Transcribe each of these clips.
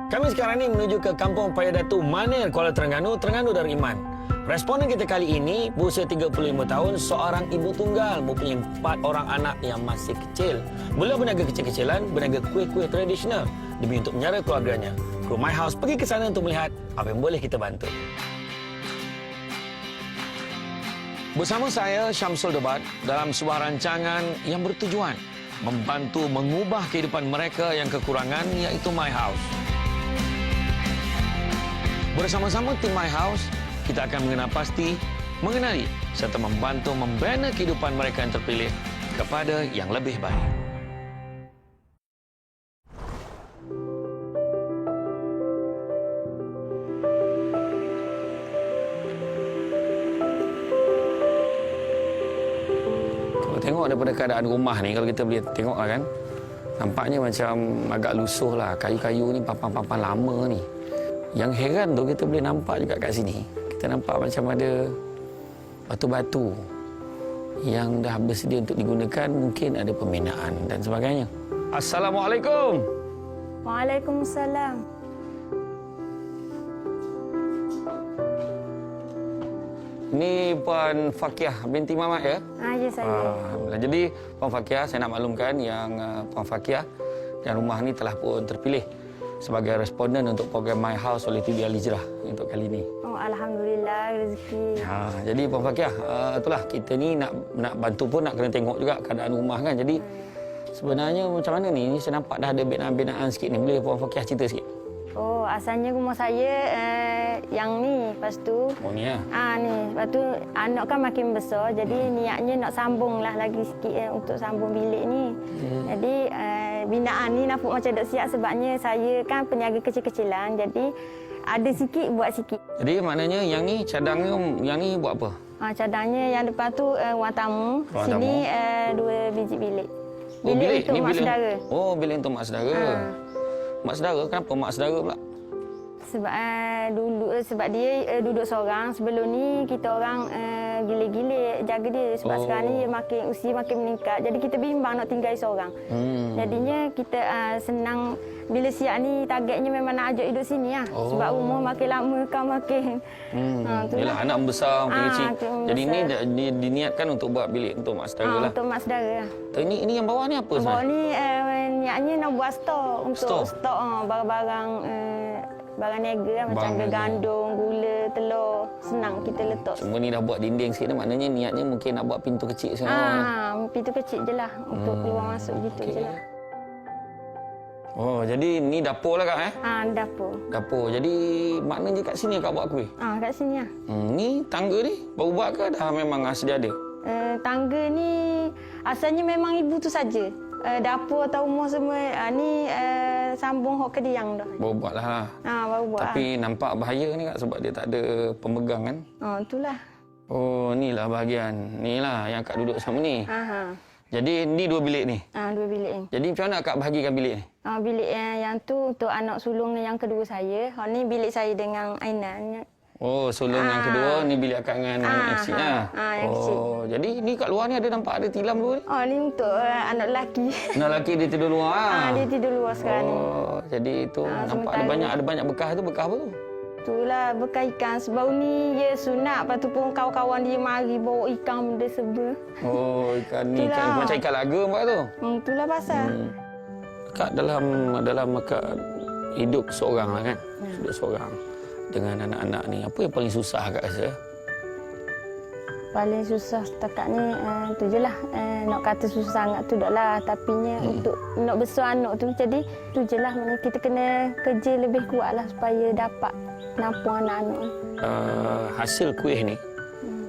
Kami sekarang ini menuju ke Kampung Payadatu Manil, Kuala Terengganu, Terengganu Darul-Iman. Responden kita kali ini berusia 35 tahun, seorang ibu tunggal, mempunyai 4 orang anak yang masih kecil. Beliau berniaga kecil-kecilan, berniaga kuih-kuih tradisional demi untuk menyara keluarganya. Kru My House pergi ke sana untuk melihat apa yang boleh kita bantu. Bersama saya, Syamsul Debat, dalam sebuah rancangan yang bertujuan membantu mengubah kehidupan mereka yang kekurangan, iaitu My House. Bersama-sama tim My House, kita akan mengenal pasti, mengenali serta membantu membina kehidupan mereka yang terpilih kepada yang lebih baik. Kalau tengok daripada keadaan rumah ni, kalau kita boleh tengok kan, nampaknya macam agak lusuh lah. Kayu-kayu ni papan-papan lama ni. Yang heran tu kita boleh nampak juga kat sini. Kita nampak macam ada batu-batu yang dah bersedia untuk digunakan, mungkin ada pembinaan dan sebagainya. Assalamualaikum. Waalaikumsalam. Ini Puan Fakiah binti Mamat ya? Ya, saya. Alhamdulillah. Jadi Puan Fakiah, saya nak maklumkan yang Puan Fakiah dan rumah ni telah pun terpilih sebagai responden untuk program My House oleh TV Al-Hijrah untuk kali ini. Oh, alhamdulillah rezeki. Jadi Puan Fakiah, itulah kita ni nak bantu pun nak kena tengok juga keadaan rumah kan. Jadi sebenarnya macam mana ni? Saya nampak dah ada binaan-binaan sikit ni. Boleh Puan Fakiah cerita sikit? Oh, asalnya rumah saya yang ni, lepas tu. Oh ni ya. Ni, lepas tu anak kan makin besar, jadi niatnya nak sambunglah lagi sikit untuk sambung bilik ni. Jadi binaan ni nampak macam dak siap sebabnya saya kan peniaga kecil-kecilan, jadi ada sikit buat sikit. Jadi maknanya yang ni cadangnya, yang ni buat apa? Cadangnya yang depan tu ruang tamu, sini 2 biji bilik. Bilik untuk mak saudara. Oh, bilik untuk mak saudara. Mak saudara, kenapa mak saudara pula? Sebab dulu sebab dia duduk seorang. Sebelum ni kita orang gile-gile jaga dia. Sebab sekarang ni usia makin meningkat. Jadi kita bimbang nak tinggal seorang. Jadinya kita senang bila siap ni targetnya memang nak ajak hidup sini lah. Sebab umur makin lama kan makin. Yalah, anak membesar, makin kecil. Jadi ini diniatkan untuk buat bilik untuk mak saudara lah. Untuk mak saudara lah. Ini yang bawah ni apa sebenarnya? Bawah ni niatnya nak buat stok untuk stok barang-barang barang niaga lah, macam gandum, gula, telur. Senang kita letak. Cuma ni dah buat dinding sikit dah, maknanya niatnya mungkin nak buat pintu kecil sekarang. Pintu kecil je lah untuk keluar masuk gitu je lah. Oh, jadi ni dapur lah Kak Dapur. Dapur. Jadi maknanya kat sini Kak buat kuih? Kat sini lah. Ni tangga ni baru buat ke dah memang sedia ada? Tangga ni asalnya memang ibu tu saja. Dapur atau rumah semua ni sambung hok ke diang dah. Baru buat lah. Baru buat. Tapi nampak bahaya ni Kak sebab dia tak ada pemegang kan? Itulah. Oh, inilah bahagian. Inilah yang Kak duduk sama ni. Jadi ni 2 bilik ni? 2 bilik ni. Jadi macam mana Kak bahagikan bilik ni? Bilik yang tu untuk anak sulung yang kedua saya. Ni bilik saya dengan Ainan. Oh, sulung yang kedua, ni bilik akak dengan kecil lah. Yang kecil. Jadi ni kat luar ni ada nampak ada tilam dua ni? Ni untuk anak lelaki. Anak lelaki dia tidur luar Dia tidur luar sekarang ni. Jadi itu nampak ada banyak bekas tu. Bekas apa tu? Itulah bekas ikan. Sebab ni dia sunat. Lepas tu pun kawan-kawan dia mari bawa ikan benda serba. Oh, ikan ni ikan, macam ikan laga nampak tu? Itulah pasal. Kak dalam Kak hidup seorang lah kan? Hidup seorang dengan anak-anak ni. Apa yang paling susah Kak rasa? Paling susah setakat ni tu je lah. Nak kata susah sangat tu dah lah. Tapi untuk nak besar anak tu, jadi tu je lah. Kita kena kerja lebih kuat lah supaya dapat nampung anak-anak. Hasil kuih ni,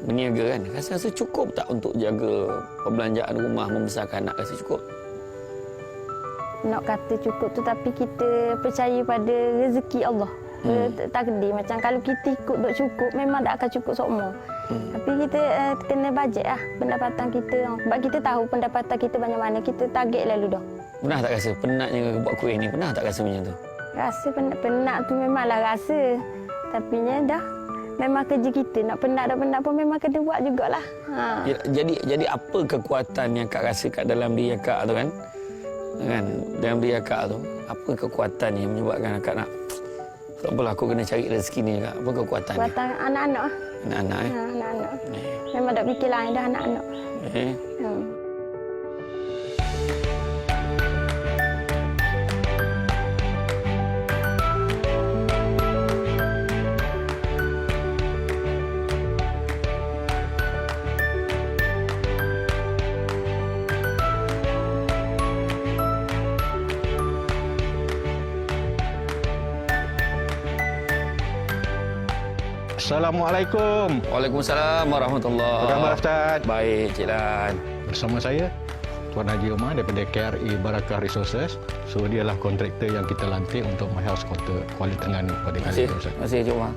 berniaga kan, rasa cukup tak untuk jaga perbelanjaan rumah, membesarkan anak? Rasa cukup? Nak kata cukup tu, tapi kita percaya pada rezeki Allah. Takdir. Macam kalau kita ikut duk cukup, memang tak akan cukup semua. Tapi kita kena bajet lah pendapatan kita. Sebab kita tahu pendapatan kita banyak mana, kita target lalu dah. Pernah tak rasa penatnya buat kuih ni? Pernah tak rasa macam tu? Rasa penat tu memanglah rasa. Tapi dah memang kerja kita. Nak penat tak penat pun memang kena buat jugalah. Jadi apa kekuatan yang Kak rasa kat dalam diri Kak tu kan? Dalam diri Kak tu, apa kekuatan yang menyebabkan Kak nak Tak apalah, aku kena cari rezeki ni juga. Apa kekuatan ni? Kuatan anak-anak. Anak-anak Ha, anak-anak. Memang tak fikir lain dah anak-anak. Eh. Assalamualaikum. Waalaikumsalam warahmatullahi. Apa khabar Ustaz? Baik, Cik Lan. Bersama saya Tuan Haji Omar daripada KRE Barakah Resources. So dialah kontraktor yang kita lantik untuk My-House Kuala Terengganu pada kali ini Ustaz. Terima kasih, Cik Omar.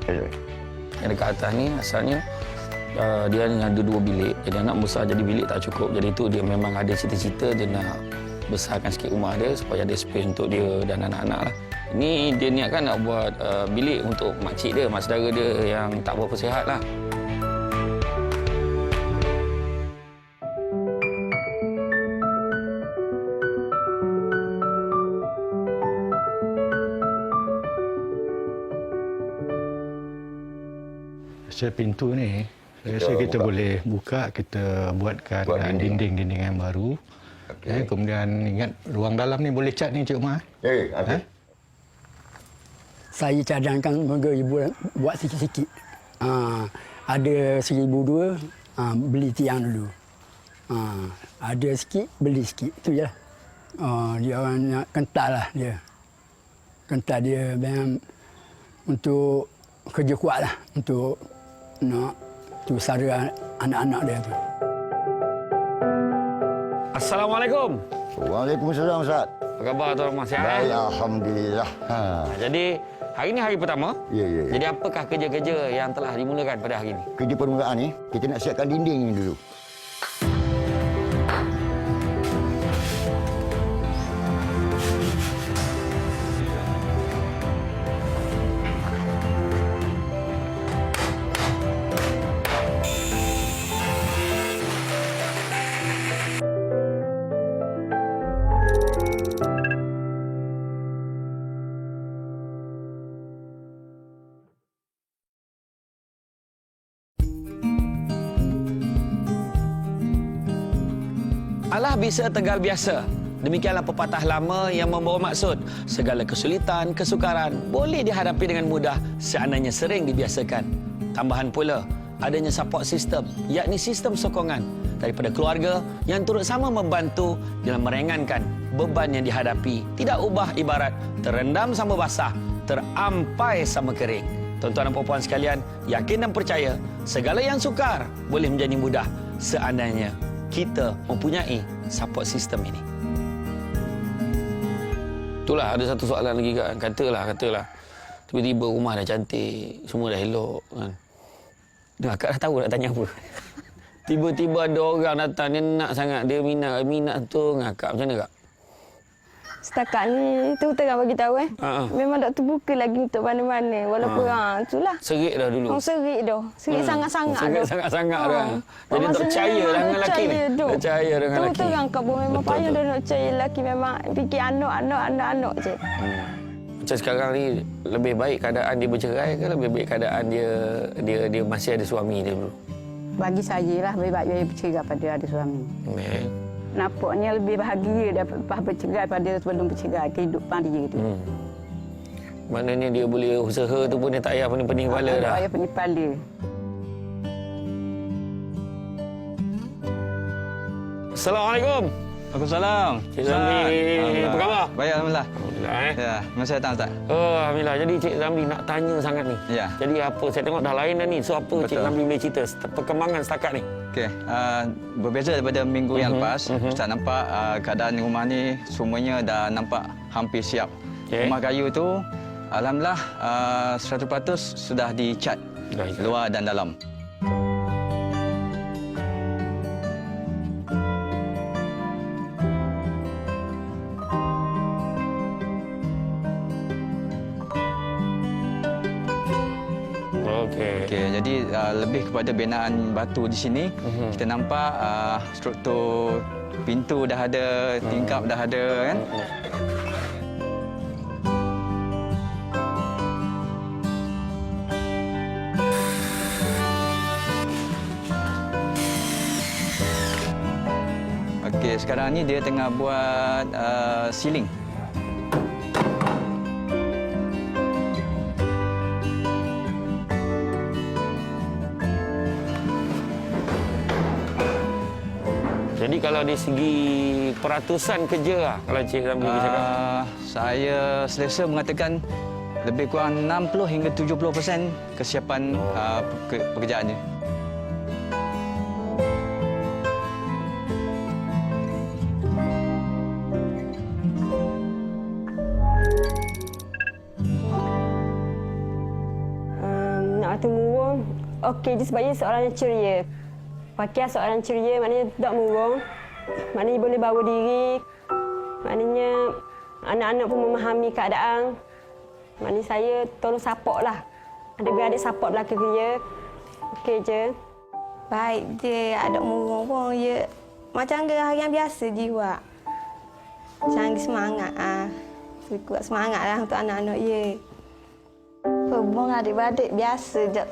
Yang dekat atas ni asalnya dia hanya ada 2 bilik. Jadi anak besar jadi bilik tak cukup. Jadi itu dia memang ada cita-cita dia nak besarkan sikit rumah dia supaya ada space untuk dia dan anak-anak lah. Ini dia niatkan nak buat bilik untuk makcik dia, mak saudara dia yang tak berapa sihat lah. Saya pintu ni, saya rasa kita boleh buka, kita buatkan dinding-dinding yang baru. Okay. Kemudian ingat ruang dalam ni boleh cat ni Cik Omar. Okay. Saya cadangkan moga ibu buat sikit-sikit. Ada 1,200, beli tiang dulu. Ada sikit, beli sikit. Itu je lah. Dia orang nak kental lah dia. Kental dia memang untuk kerja kuat lah. Untuk nak sara anak-anak dia tu. Assalamualaikum. Waalaikumsalam Ustaz. Apa khabar Tuan Rahmat? Sihat? Baik, alhamdulillah. Jadi hari ni hari pertama. Ya. Jadi apakah kerja-kerja yang telah dimulakan pada hari ini? Kerja permulaan ni, kita nak siapkan dinding ni dulu. Allah bisa Tegal biasa. Demikianlah pepatah lama yang membawa maksud segala kesulitan, kesukaran boleh dihadapi dengan mudah seandainya sering dibiasakan. Tambahan pula, adanya support system, yakni sistem sokongan daripada keluarga yang turut sama membantu dalam meringankan beban yang dihadapi. Tidak ubah ibarat terendam sama basah, terampai sama kering. Tuan-tuan dan puan-puan sekalian, yakin dan percaya segala yang sukar boleh menjadi mudah seandainya kita mempunyai support system ini. Itulah ada satu soalan lagi kan. Katalah. Tiba-tiba rumah dah cantik, semua dah elok kan. Akak dah tahu nak tanya apa. Tiba-tiba ada orang datang, dia nak sangat, dia minat tu dengan akak. Macam mana Kak? Setakat ni tu terang bagi tahu memang tak terbuka lagi untuk mana-mana walaupun itulah. Serik dah dulu. Serik dah. Serik sangat-sangat dah. Serik sangat-sangat dah. Jadi tak percaya dah dengan lelaki ni. Percaya dengan lelaki. Tu terang kau memang payah dah nak percaya lelaki, memang fikir anak je. Macam sekarang ni lebih baik keadaan dia bercerai ke lebih baik keadaan dia masih ada suami dia dulu? Bagi saya lah lebih baik dia bercerai daripada ada suami. Nampaknya lebih bahagia daripada bercerai pada sebelum bercerai, kehidupan dia tu. Maknanya dia boleh usaha tu pun dia tak payah pening-pening kepala dah. Tak payah pening kepala. Assalamualaikum. Waalaikumsalam. Cik Zamli, apa khabar? Baik, alhamdulillah. Alhamdulillah. Ya, masa datang Ustaz. Oh, alhamdulillah. Jadi Cik Zamli nak tanya sangat ni. Ya. Jadi apa, saya tengok dah lain dah ni. So apa Cik Betul. Zamli boleh cerita perkembangan setakat ni? Okey, berbeza daripada minggu yang lepas, Ustaz nampak keadaan rumah ni semuanya dah nampak hampir siap. Okey. Rumah kayu tu alhamdulillah 100% sudah dicat Baik. luar dan dalam. Okey, jadi lebih kepada binaan batu di sini. Kita nampak struktur pintu dah ada, tingkap dah ada kan. projek sekarang ni dia tengah buat ceiling. Jadi kalau dari segi peratusan kerja lah, kalau Cik Ramli cakap. Saya selesa mengatakan lebih kurang 60 hingga 70% kesiapan pekerjaannya. Nak kata murung, okey je sebabnya seorang yang ceria. Pakai seorang ceria maknanya tak murung, maknanya boleh bawa diri, maknanya anak-anak pun memahami keadaan. Maknanya saya tolong support lah. Adik-beradik support belakang dia. Okey je. Baik je, ada murung pun ya. Macam hari yang biasa je buat. Macam semangat kuat semangat lah untuk anak-anak ya. Hubung adik-beradik biasa je.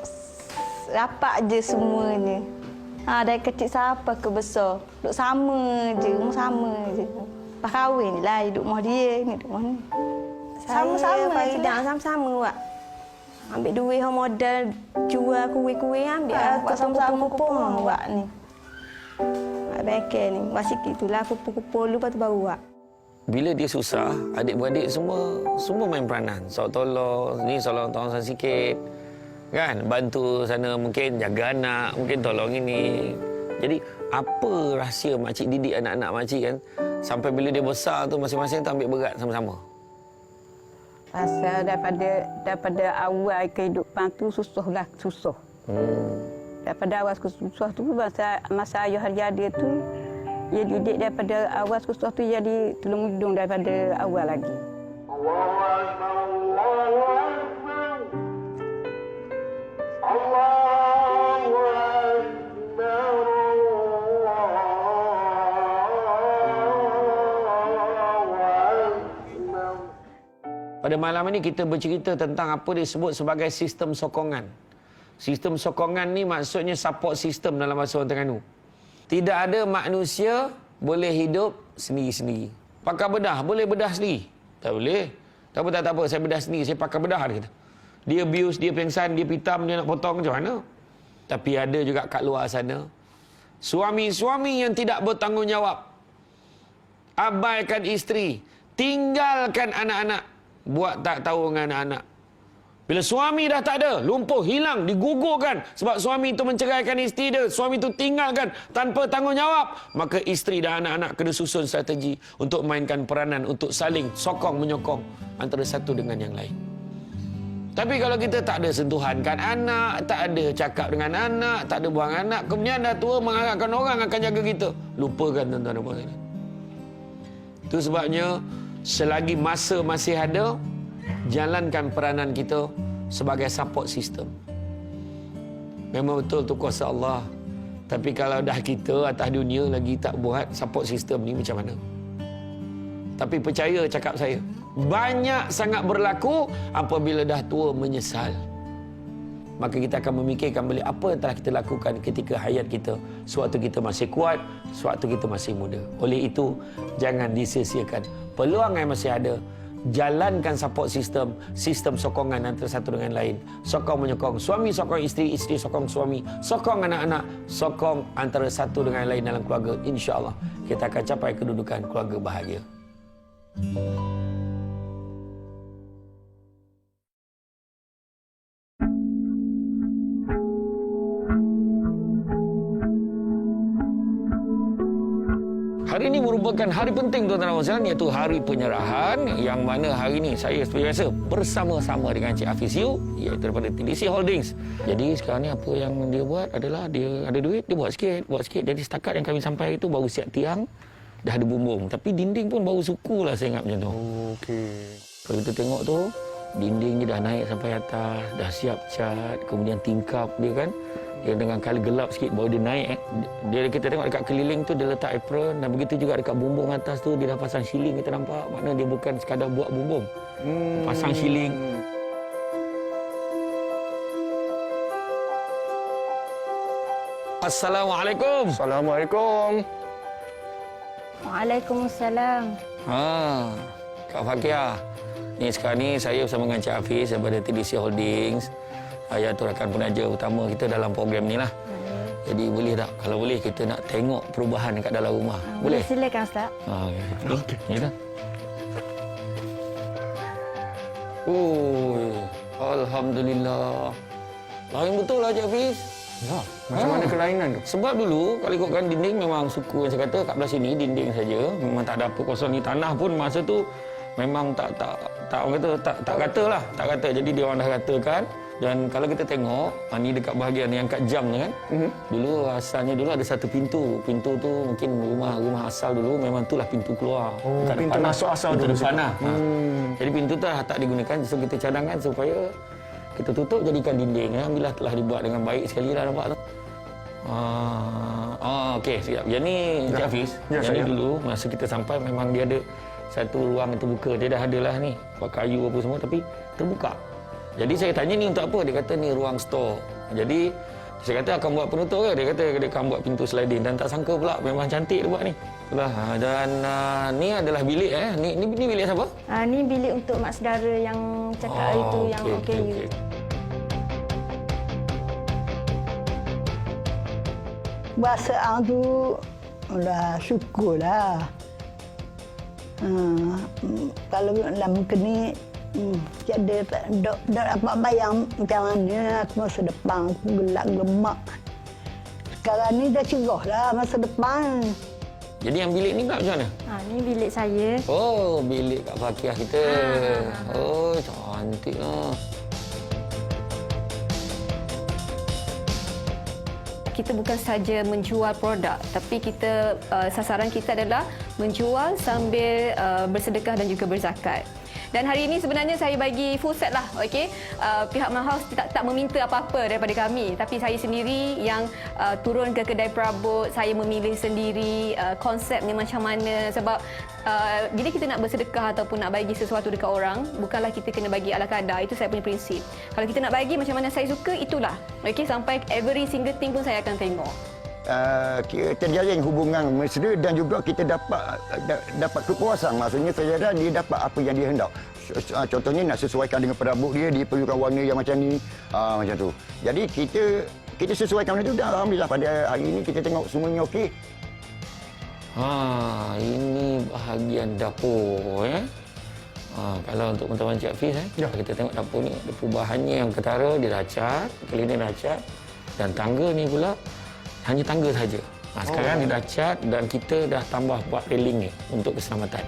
Rapat je semuanya. Dari kecil sampai ke besar. Duduk sama je, rumah sama je. Lepas kahwin lah, hidup rumah dia, ni hidup rumah ni. Sama-sama je lah. Sama-sama buat. Ambil duit modal, jual kuih-kuih, ambil sama-sama kupung buat ni. Buat bengkel ni. Buat sikit tu lah, kupung-kupung dulu, lepas tu baru buat. Bila dia susah, adik-beradik semua main peranan. Tolong, ni tolong sikit. Kan, bantu sana mungkin jaga anak, mungkin tolong ini. Jadi apa rahsia makcik didik anak-anak makcik kan sampai bila dia besar tu masing-masing tu ambil berat sama-sama? Pasal daripada awal kehidupan tu susah. Daripada awal susah tu masa ayah dia tu dia didik daripada awal susah tu jadi tolong hidung daripada awal lagi. Pada malam ini kita bercerita tentang apa disebut sebagai sistem sokongan. Sistem sokongan ni maksudnya support system dalam bahasa orang Terengganu. Tidak ada manusia boleh hidup sendiri-sendiri. Pakai bedah, boleh bedah sendiri? Tak boleh. Tak apa, saya bedah sendiri, saya pakai bedah dia kata. Dia abuse, dia pengsan, dia pitam, dia nak potong macam mana? Tapi ada juga kat luar sana suami-suami yang tidak bertanggungjawab. Abaikan isteri, tinggalkan anak-anak, buat tak tahu dengan anak-anak. Bila suami dah tak ada, lumpuh, hilang, digugurkan sebab suami itu menceraikan isteri dia, suami itu tinggalkan tanpa tanggungjawab, maka isteri dan anak-anak kena susun strategi untuk mainkan peranan untuk saling sokong menyokong antara satu dengan yang lain. Tapi kalau kita tak ada sentuhankan anak, tak ada cakap dengan anak, tak ada buang anak, kemudian dah tua mengharapkan orang akan jaga kita, lupakan tuan-tuan dan puan. Itu sebabnya selagi masa masih ada, jalankan peranan kita sebagai support system. Memang betul tu kuasa Allah. Tapi kalau dah kita atas dunia lagi tak buat support system ni macam mana? Tapi percaya cakap saya, banyak sangat berlaku apabila dah tua menyesal. Maka kita akan memikirkan balik apa yang telah kita lakukan ketika hayat kita, sewaktu kita masih kuat, sewaktu kita masih muda. Oleh itu, jangan disia-siakan peluang yang masih ada. Jalankan support system, sistem sokongan antara satu dengan lain. Sokong menyokong, suami sokong isteri, isteri sokong suami, sokong anak-anak, sokong antara satu dengan lain dalam keluarga. InsyaAllah kita akan capai kedudukan keluarga bahagia. Hari ini merupakan hari penting tuan-tuan dan puan, iaitu hari penyerahan, yang mana hari ini saya seperti biasa bersama-sama dengan Cik Hafiz Yu, iaitu daripada TDC Holdings. Jadi sekarang ni apa yang dia buat adalah dia ada duit, dia buat sikit. Jadi setakat yang kami sampai itu baru siap tiang, dah ada bumbung. Tapi dinding pun baru suku lah saya ingat macam tu. Okey. Kalau kita tengok tu, dinding dia dah naik sampai atas, dah siap cat, kemudian tingkap dia kan. Dia dengan kali gelap sikit baru dia naik. Dia kita tengok dekat keliling tu dia letak apron, dan begitu juga dekat bumbung atas tu dia dah pasang shilling, kita nampak. Maknanya dia bukan sekadar buat bumbung. Pasang shilling. Assalamualaikum. Assalamualaikum. Waalaikumsalam. Kak Fakiah. Ni sekarang ni saya bersama dengan Cik Hafiz daripada TDC Holdings. Iaitu rakan penaja utama kita dalam program ni lah. Jadi boleh tak? Kalau boleh kita nak tengok perubahan dekat dalam rumah. Boleh? Silakan Ustaz. Okey. Ya dah. Oh, alhamdulillah. Lain betul lah Cik Hafiz. Ya, macam mana kelainan tu? Sebab dulu kalau ikutkan dinding memang suku yang saya kata kat belah sini dinding saja, memang tak ada apa kosong ni, tanah pun masa tu memang tak orang kata tak rata lah, tak rata. Jadi dia orang dah ratakan. Dan kalau kita tengok ni dekat bahagian yang kat jam tu kan. Dulu asalnya dulu ada satu pintu. Pintu tu mungkin rumah asal dulu memang itulah pintu keluar. Pintu masuk asal tu depan lah. Jadi pintu tu tak digunakan, so kita cadangkan supaya kita tutup jadikan dinding. Alhamdulillah telah dibuat dengan baik sekali lah, nampak tu. Okey, siap. Yang ni Cik Hafiz. Yang ni dulu masa kita sampai memang dia ada satu ruang yang terbuka. Dia dah ada lah ni, buat kayu apa semua tapi terbuka. Jadi saya tanya ni untuk apa? Dia kata ni ruang store. Jadi saya kata akan buat penutup ke? Dia kata dia akan buat pintu sliding dan tak sangka pula memang cantik dia buat ni. Itulah. Dan ni adalah bilik Ni bilik siapa? Ni bilik untuk mak saudara yang cakap itu yang okey. Bahasa tu dah syukurlah. Kalau dalam kini jadi tak dapat bayang macam mana masa depan aku gelak gemak. Sekarang ni dah cerah lah masa depan. Jadi yang bilik ni pula macam mana? Ni bilik saya. Oh, bilik Kak Fakiah kita. Oh, cantik lah. Kita bukan saja menjual produk, tapi kita sasaran kita adalah menjual sambil bersedekah dan juga berzakat. Dan hari ini sebenarnya saya bagi full set lah, okey. Pihak Mahaus tak meminta apa-apa daripada kami, tapi saya sendiri yang turun ke kedai perabot, saya memilih sendiri konsepnya macam mana, sebab bila kita nak bersedekah ataupun nak bagi sesuatu dekat orang, bukanlah kita kena bagi ala kadar. Itu saya punya prinsip. Kalau kita nak bagi macam mana saya suka, itulah. Okey, sampai every single thing pun saya akan tengok. Terjalin hubungan mesra dan juga kita dapat kepuasan. Maksudnya saudara dia dapat apa yang dia hendak. Contohnya nak sesuaikan dengan perabot dia perlukan warna yang macam ni, macam tu. Jadi kita sesuaikan macam tu dan alhamdulillah pada hari ini kita tengok semuanya okey. Ini bahagian dapur kalau untuk teman-teman Cik Hafiz kita tengok dapur ni ada perubahannya. Yang ketara dia dah cat, kali ni dah cat, dan tangga ni pula hanya tangga saja. Sekarang dia dah cat dan kita dah tambah buat railing ni untuk keselamatan.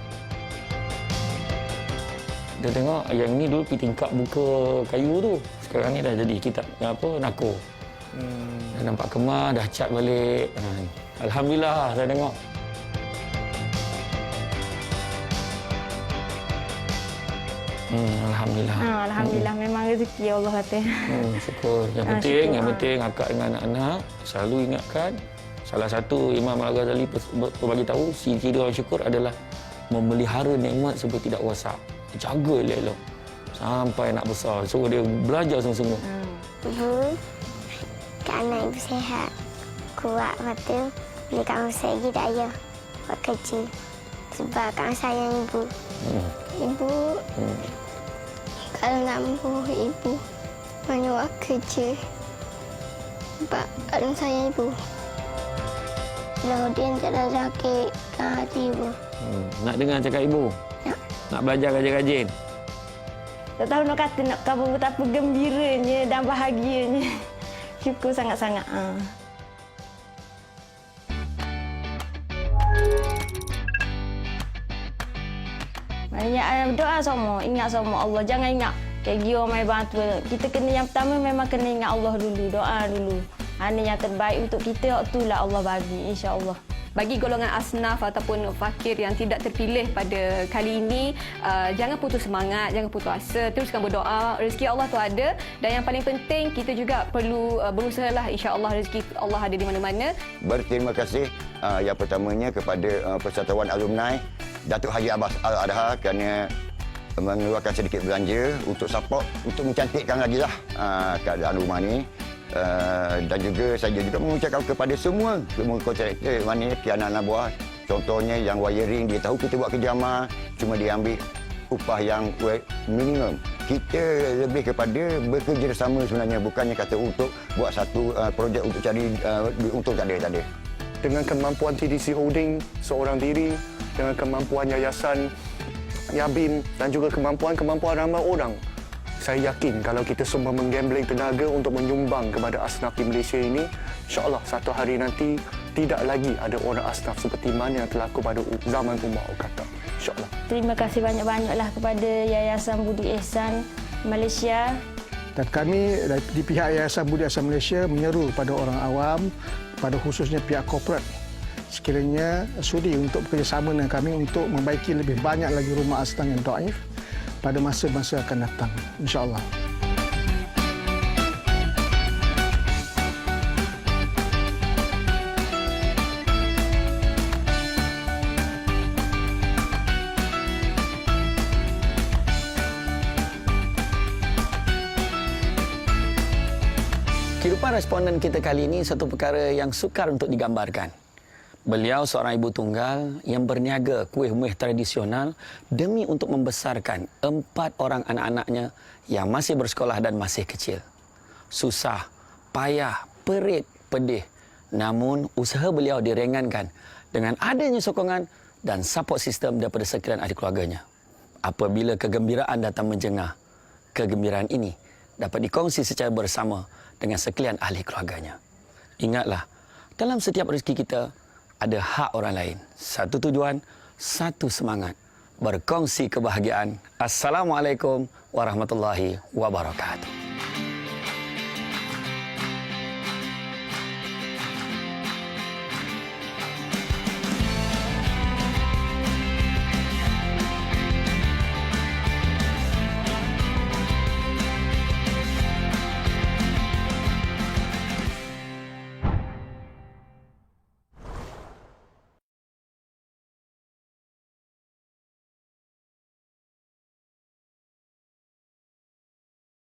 Kita tengok yang ni dulu tingkap buka kayu tu. Sekarang ni dah jadi kita nako. Dah nampak kemar, dah cat balik. Alhamdulillah saya tengok. Alhamdulillah. Alhamdulillah memang rezeki Allah kata. Syukur. Yang penting akak dengan anak-anak selalu ingatkan salah satu Imam Al-Ghazali berbagi tahu ciri orang syukur adalah memelihara nikmat supaya tidak rosak. Jaga elok-elok sampai nak besar. So dia belajar sungguh-sungguh. Ibu, kat anak ibu sihat, kuat, betul. Boleh kat masa lagi tak ayah buat kerja. Sebab kat sayang ibu. Ibu, kalau nak membunuh ibu, mana buat kerja. Sebab kalau sayang ibu. Laudin tak ada sakit kat hati ibu. Nak dengar cakap ibu? Nak belajar rajin-rajin? Tak tahu nak kata nak kamu betapa gembiranya dan bahagianya. Syukur sangat-sangat. Banyak doa semua, ingat semua Allah. Jangan ingat gio mai bantu. Kita kena yang pertama memang kena ingat Allah dulu, doa dulu. Ini yang terbaik untuk kita, itulah Allah bagi, insya-Allah. Bagi golongan asnaf ataupun fakir yang tidak terpilih pada kali ini, jangan putus semangat, jangan putus asa, teruskan berdoa. Rezeki Allah tu ada, dan yang paling penting kita juga perlu berusahalah, insya-Allah rezeki Allah ada di mana-mana. Berterima kasih yang pertamanya kepada Persatuan Alumni Datuk Haji Abbas Al-Adha kerana mengeluarkan sedikit belanja untuk support, untuk mencantikkan lagi lah keadaan rumah ni. Dan juga saya juga mengucapkan kepada semua kontraktor mana anak-anak buah Contohnya yang wiring, dia tahu kita buat kerja amal, cuma dia ambil upah yang minimum. Kita lebih kepada bekerja sama sebenarnya, bukannya kata untuk buat satu projek untuk cari duit untung, tak ada. Dengan kemampuan TDC Holding seorang diri, dengan kemampuan yayasan Yabim dan juga kemampuan ramai orang, saya yakin kalau kita semua menggambling tenaga untuk menyumbang kepada asnaf di Malaysia ini, insya-Allah satu hari nanti tidak lagi ada orang asnaf seperti mana yang terlaku pada zaman Umar Khattab. InsyaAllah. Terima kasih banyak-banyaklah kepada Yayasan Budi Ihsan Malaysia. Dan kami di pihak Yayasan Budi Ihsan Malaysia menyeru pada orang awam, pada khususnya pihak korporat, sekiranya sudi untuk bekerjasama dengan kami untuk membaiki lebih banyak lagi rumah asnaf yang dhaif pada masa-masa akan datang, insya-Allah. Kehidupan responden kita kali ini satu perkara yang sukar untuk digambarkan. Beliau seorang ibu tunggal yang berniaga kuih-muih tradisional demi untuk membesarkan 4 orang anak-anaknya yang masih bersekolah dan masih kecil. Susah, payah, perit, pedih. Namun usaha beliau diringankan dengan adanya sokongan dan support sistem daripada sekalian ahli keluarganya. Apabila kegembiraan datang menjengah, kegembiraan ini dapat dikongsi secara bersama dengan sekalian ahli keluarganya. Ingatlah, dalam setiap rezeki kita ada hak orang lain. Satu tujuan, satu semangat. Berkongsi kebahagiaan. Assalamualaikum warahmatullahi wabarakatuh.